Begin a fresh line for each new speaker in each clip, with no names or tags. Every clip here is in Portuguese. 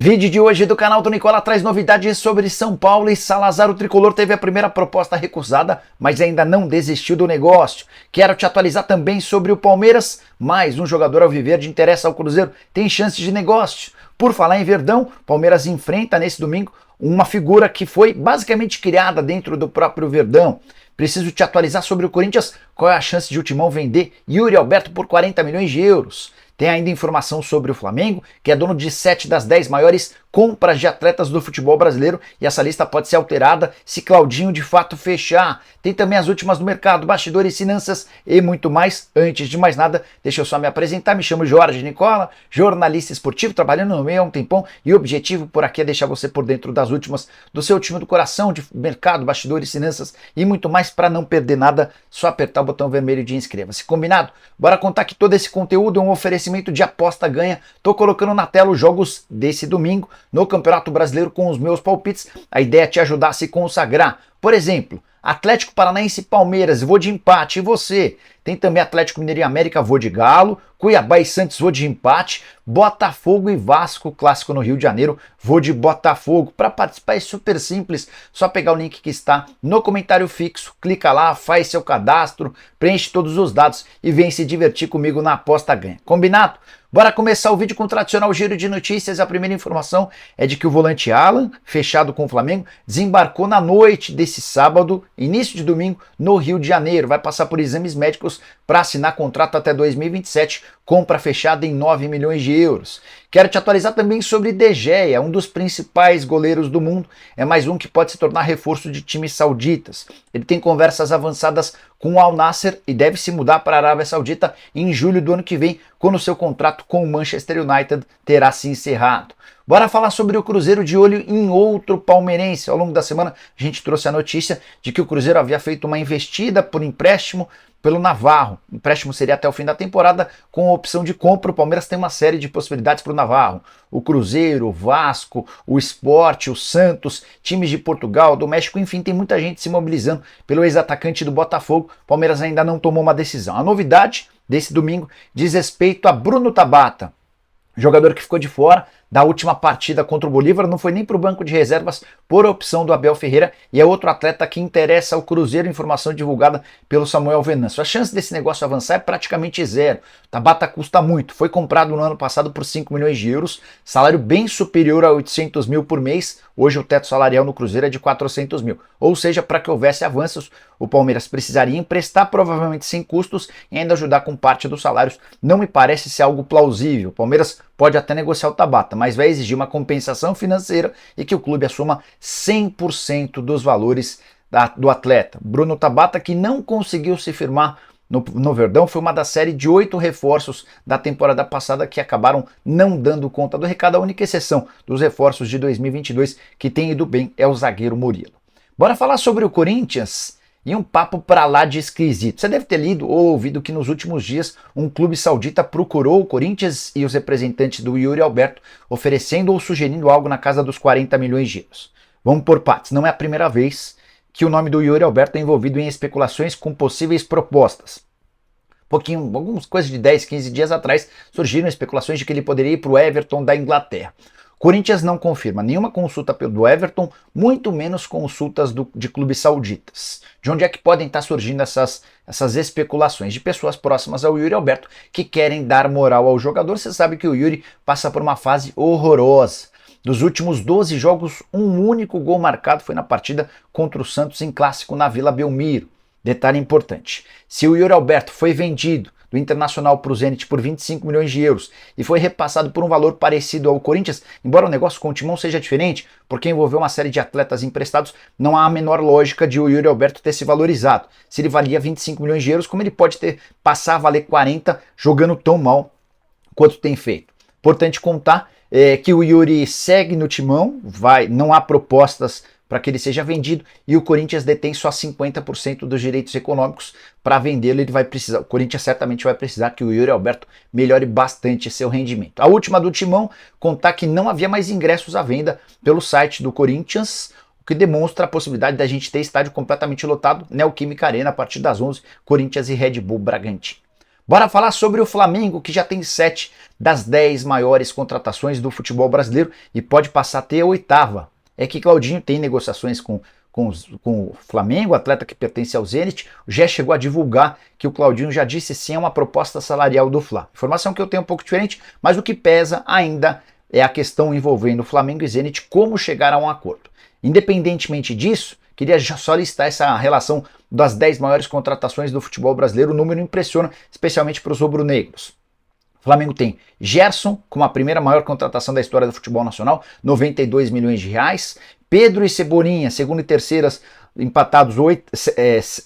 Vídeo de hoje do canal do Nicola traz novidades sobre São Paulo e Salazar. O tricolor teve a primeira proposta recusada, mas ainda não desistiu do negócio. Quero te atualizar também sobre o Palmeiras. Mais um jogador alviverde interessa ao Cruzeiro, tem chances de negócio. Por falar em Verdão, Palmeiras enfrenta nesse domingo uma figura que foi basicamente criada dentro do próprio Verdão. Preciso te atualizar sobre o Corinthians. Qual é a chance de o Timão vender Yuri Alberto por 40 milhões de euros? Tem ainda informação sobre o Flamengo, que é dono de 7 das 10 maiores compras de atletas do futebol brasileiro, e essa lista pode ser alterada se Claudinho de fato fechar. Tem também as últimas do mercado, bastidores, finanças e muito mais. Antes de mais nada, deixa eu só me apresentar. Me chamo Jorge Nicola, jornalista esportivo, trabalhando no meio há um tempão, e o objetivo por aqui é deixar você por dentro das últimas do seu time do coração, de mercado, bastidores, finanças e muito mais. Para não perder nada, só apertar o botão vermelho de inscreva-se. Combinado? Bora contar que todo esse conteúdo é um oferecimento de aposta ganha. Tô colocando na tela os jogos desse domingo no Campeonato Brasileiro com os meus palpites. A ideia é te ajudar a se consagrar. Por exemplo, Atlético Paranaense e Palmeiras, vou de empate. E você? Tem também Atlético Mineiro e América, vou de Galo. Cuiabá e Santos, vou de empate. Botafogo e Vasco, clássico no Rio de Janeiro, vou de Botafogo. Para participar é super simples, só pegar o link que está no comentário fixo, clica lá, faz seu cadastro, preenche todos os dados e vem se divertir comigo na aposta ganha. Combinado? Bora começar o vídeo com o tradicional giro de notícias. A primeira informação é de que o volante Alan, fechado com o Flamengo, desembarcou na noite desse sábado, início de domingo, no Rio de Janeiro. Vai passar por exames médicos para assinar contrato até 2027, compra fechada em 9 milhões de euros. Quero te atualizar também sobre De Gea, um dos principais goleiros do mundo. É mais um que pode se tornar reforço de times sauditas. Ele tem conversas avançadas com o Al Nassr e deve se mudar para a Arábia Saudita em julho do ano que vem, quando seu contrato com o Manchester United terá se encerrado. Bora falar sobre o Cruzeiro, de olho em outro palmeirense. Ao longo da semana a gente trouxe a notícia de que o Cruzeiro havia feito uma investida por empréstimo pelo Navarro. O empréstimo seria até o fim da temporada com a opção de compra. O Palmeiras tem uma série de possibilidades para o Navarro. O Cruzeiro, o Vasco, o Sport, o Santos, times de Portugal, do México, enfim, tem muita gente se mobilizando pelo ex-atacante do Botafogo. O Palmeiras ainda não tomou uma decisão. A novidade desse domingo diz respeito a Bruno Tabata, jogador que ficou de fora da última partida contra o Bolívar, não foi nem para o banco de reservas por opção do Abel Ferreira, e é outro atleta que interessa ao Cruzeiro, informação divulgada pelo Samuel Venâncio. A chance desse negócio avançar é praticamente zero. Tabata custa muito, foi comprado no ano passado por 5 milhões de euros, salário bem superior a 800 mil por mês. Hoje o teto salarial no Cruzeiro é de 400 mil, ou seja, para que houvesse avanços, o Palmeiras precisaria emprestar, provavelmente sem custos, e ainda ajudar com parte dos salários. Não me parece ser algo plausível. O Palmeiras pode até negociar o Tabata, mas vai exigir uma compensação financeira e que o clube assuma 100% dos valores do atleta. Bruno Tabata, que não conseguiu se firmar no Verdão, foi uma da série de 8 reforços da temporada passada que acabaram não dando conta do recado. A única exceção dos reforços de 2022 que tem ido bem é o zagueiro Murilo. Bora falar sobre o Corinthians? E um papo pra lá de esquisito. Você deve ter lido ou ouvido que nos últimos dias um clube saudita procurou o Corinthians e os representantes do Yuri Alberto, oferecendo ou sugerindo algo na casa dos 40 milhões de euros. Vamos por partes. Não é a primeira vez que o nome do Yuri Alberto é envolvido em especulações com possíveis propostas. Algumas coisas de 10, 15 dias atrás, surgiram especulações de que ele poderia ir para o Everton da Inglaterra. Corinthians não confirma nenhuma consulta do Everton, muito menos consultas de clubes sauditas. De onde é que podem estar surgindo essas especulações? De pessoas próximas ao Yuri Alberto que querem dar moral ao jogador. Você sabe que o Yuri passa por uma fase horrorosa. Dos últimos 12 jogos, um único gol marcado foi na partida contra o Santos em clássico na Vila Belmiro. Detalhe importante: se o Yuri Alberto foi vendido do Internacional para o Zenit por 25 milhões de euros e foi repassado por um valor parecido ao Corinthians, embora o negócio com o Timão seja diferente, porque envolveu uma série de atletas emprestados, não há a menor lógica de o Yuri Alberto ter se valorizado. Se ele valia 25 milhões de euros, como ele pode passar a valer 40 jogando tão mal quanto tem feito? Importante contar que o Yuri segue no Timão, não há propostas para que ele seja vendido, e o Corinthians detém só 50% dos direitos econômicos. Para vendê-lo, o Corinthians certamente vai precisar que o Yuri Alberto melhore bastante seu rendimento. A última do Timão, contar que não havia mais ingressos à venda pelo site do Corinthians, o que demonstra a possibilidade da gente ter estádio completamente lotado, Neoquímica Arena, a partir das 11, Corinthians e Red Bull Bragantino. Bora falar sobre o Flamengo, que já tem 7 das 10 maiores contratações do futebol brasileiro e pode passar a ter a 8ª. É que Claudinho tem negociações com o Flamengo, atleta que pertence ao Zenit, já chegou a divulgar que o Claudinho já disse sim a uma proposta salarial do Fla. Informação que eu tenho um pouco diferente, mas o que pesa ainda é a questão envolvendo Flamengo e Zenit, como chegar a um acordo. Independentemente disso, queria só listar essa relação das 10 maiores contratações do futebol brasileiro. O número impressiona, especialmente para os rubro-negros. O Flamengo tem Gerson, como a primeira maior contratação da história do futebol nacional, 92 milhões de reais. Pedro e Cebolinha, segunda e terceiras, empatados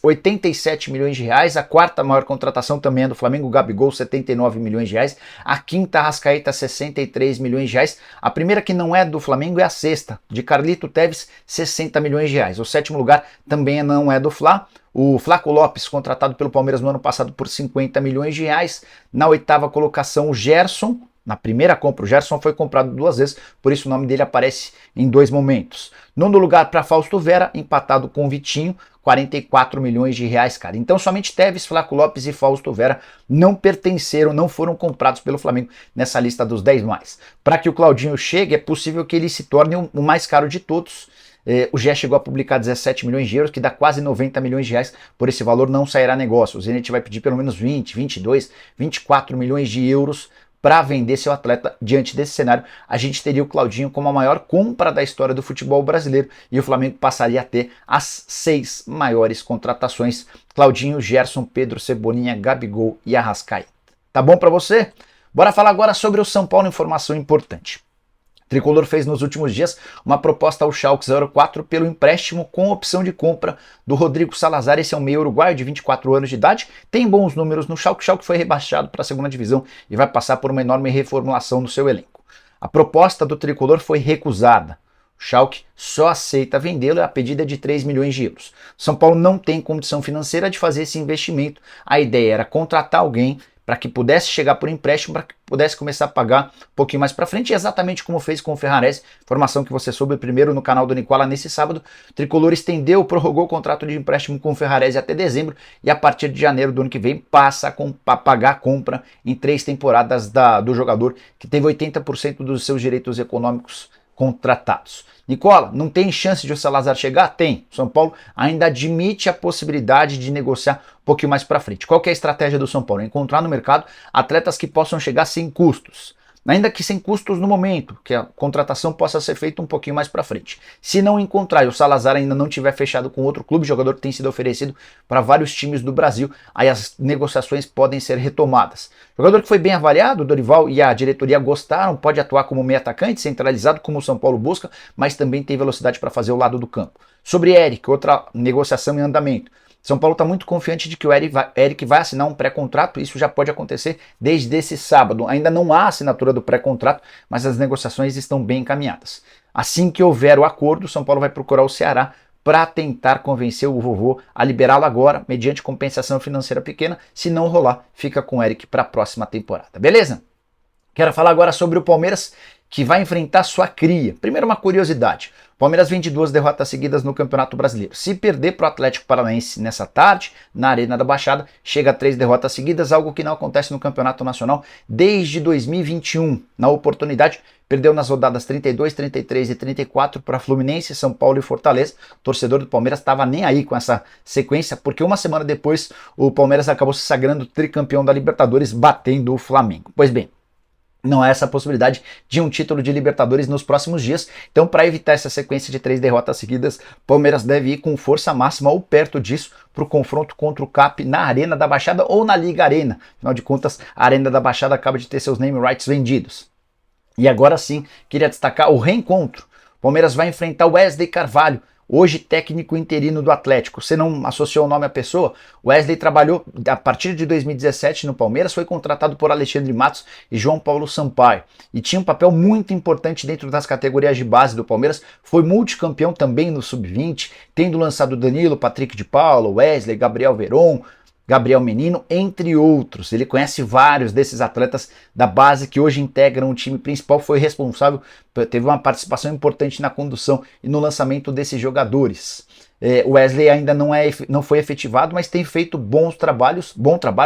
87 milhões de reais. A quarta maior contratação também é do Flamengo, Gabigol, 79 milhões de reais. A quinta, Arrascaeta, 63 milhões de reais. A primeira que não é do Flamengo é a sexta, de Carlito Teves, 60 milhões de reais. O sétimo lugar também não é do Fla. O Flaco Lopes, contratado pelo Palmeiras no ano passado por 50 milhões de reais. Na 8ª colocação, o Gerson. Na primeira compra, o Gerson foi comprado 2 vezes, por isso o nome dele aparece em 2 momentos. Nono lugar para Fausto Vera, empatado com o Vitinho, 44 milhões de reais, cara. Então somente Teves, Flaco Lopes e Fausto Vera não pertenceram, não foram comprados pelo Flamengo nessa lista dos 10 mais. Para que o Claudinho chegue, é possível que ele se torne o mais caro de todos. O GE chegou a publicar 17 milhões de euros, que dá quase 90 milhões de reais. Por esse valor não sairá negócio. O Zenit vai pedir pelo menos 20, 22, 24 milhões de euros para vender seu atleta. Diante desse cenário, a gente teria o Claudinho como a maior compra da história do futebol brasileiro e o Flamengo passaria a ter as 6 maiores contratações: Claudinho, Gerson, Pedro, Cebolinha, Gabigol e Arrascaeta. Tá bom para você? Bora falar agora sobre o São Paulo, informação importante. O Tricolor fez nos últimos dias uma proposta ao Schalke 04 pelo empréstimo com opção de compra do Rodrigo Salazar. Esse é um meio uruguaio de 24 anos de idade, tem bons números no Schalke. O Schalke foi rebaixado para a segunda divisão e vai passar por uma enorme reformulação no seu elenco. A proposta do Tricolor foi recusada. O Schalke só aceita vendê-lo e a pedida é de 3 milhões de euros. São Paulo não tem condição financeira de fazer esse investimento. A ideia era contratar alguém para que pudesse chegar por empréstimo, para que pudesse começar a pagar um pouquinho mais para frente, exatamente como fez com o Ferrarese, informação que você soube primeiro no canal do Nicola nesse sábado. O Tricolor estendeu, prorrogou o contrato de empréstimo com o Ferrarese até dezembro e a partir de janeiro do ano que vem passa a pagar a compra em 3 temporadas do jogador, que teve 80% dos seus direitos econômicos contratados. Nicola, não tem chance de o Salazar chegar? Tem. São Paulo ainda admite a possibilidade de negociar um pouquinho mais para frente. Qual que é a estratégia do São Paulo? Encontrar no mercado atletas que possam chegar sem custos. Ainda que sem custos no momento, que a contratação possa ser feita um pouquinho mais para frente. Se não encontrar e o Salazar ainda não tiver fechado com outro clube, jogador que tem sido oferecido para vários times do Brasil, aí as negociações podem ser retomadas. Jogador que foi bem avaliado, o Dorival e a diretoria gostaram, pode atuar como meio atacante, centralizado como o São Paulo busca, mas também tem velocidade para fazer o lado do campo. Sobre Eric, outra negociação em andamento. São Paulo está muito confiante de que o Eric vai assinar um pré-contrato. Isso já pode acontecer desde esse sábado. Ainda não há assinatura do pré-contrato, mas as negociações estão bem encaminhadas. Assim que houver o acordo, São Paulo vai procurar o Ceará para tentar convencer o vovô a liberá-lo agora, mediante compensação financeira pequena. Se não rolar, fica com o Eric para a próxima temporada. Beleza? Quero falar agora sobre o Palmeiras, que vai enfrentar sua cria. Primeiro, uma curiosidade. O Palmeiras vem de 2 derrotas seguidas no Campeonato Brasileiro. Se perder para o Atlético Paranaense nessa tarde, na Arena da Baixada, chega a 3 derrotas seguidas, algo que não acontece no Campeonato Nacional desde 2021. Na oportunidade, perdeu nas rodadas 32, 33 e 34 para Fluminense, São Paulo e Fortaleza. O torcedor do Palmeiras estava nem aí com essa sequência, porque uma semana depois o Palmeiras acabou se sagrando tricampeão da Libertadores, batendo o Flamengo. Pois bem, não há essa possibilidade de um título de Libertadores nos próximos dias. Então, para evitar essa sequência de 3 derrotas seguidas, Palmeiras deve ir com força máxima ou perto disso para o confronto contra o CAP na Arena da Baixada ou na Liga Arena. Afinal de contas, a Arena da Baixada acaba de ter seus name rights vendidos. E agora sim, queria destacar o reencontro. O Palmeiras vai enfrentar o Wesley Carvalho, hoje técnico interino do Atlético. Você não associou o nome à pessoa? Wesley trabalhou a partir de 2017 no Palmeiras, foi contratado por Alexandre Matos e João Paulo Sampaio. E tinha um papel muito importante dentro das categorias de base do Palmeiras. Foi multicampeão também no Sub-20, tendo lançado Danilo, Patrick de Paula, Wesley, Gabriel Veron, Gabriel Menino, entre outros. Ele conhece vários desses atletas da base que hoje integram o time principal, foi responsável teve uma participação importante na condução e no lançamento desses jogadores. O Wesley ainda não foi efetivado, mas tem feito bom trabalho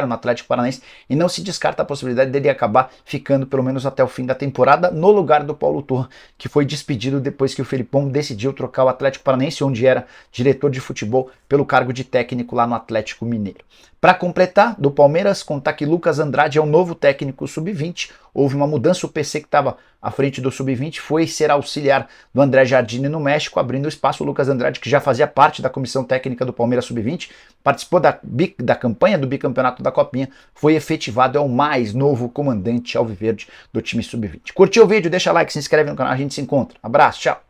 no Atlético Paranaense, e não se descarta a possibilidade dele acabar ficando pelo menos até o fim da temporada no lugar do Paulo Turra, que foi despedido depois que o Felipão decidiu trocar o Atlético Paranaense, onde era diretor de futebol, pelo cargo de técnico lá no Atlético Mineiro. Para completar, do Palmeiras, contar que Lucas Andrade é o novo técnico sub-20. Houve uma mudança, o PC que estava à frente do sub-20 foi ser auxiliar do André Jardine no México, abrindo espaço. O Lucas Andrade, que já fazia parte da comissão técnica do Palmeiras sub-20, participou da campanha do bicampeonato da Copinha, foi efetivado, é o mais novo comandante alviverde do time sub-20. Curtiu o vídeo? Deixa like, se inscreve no canal, a gente se encontra. Abraço, tchau!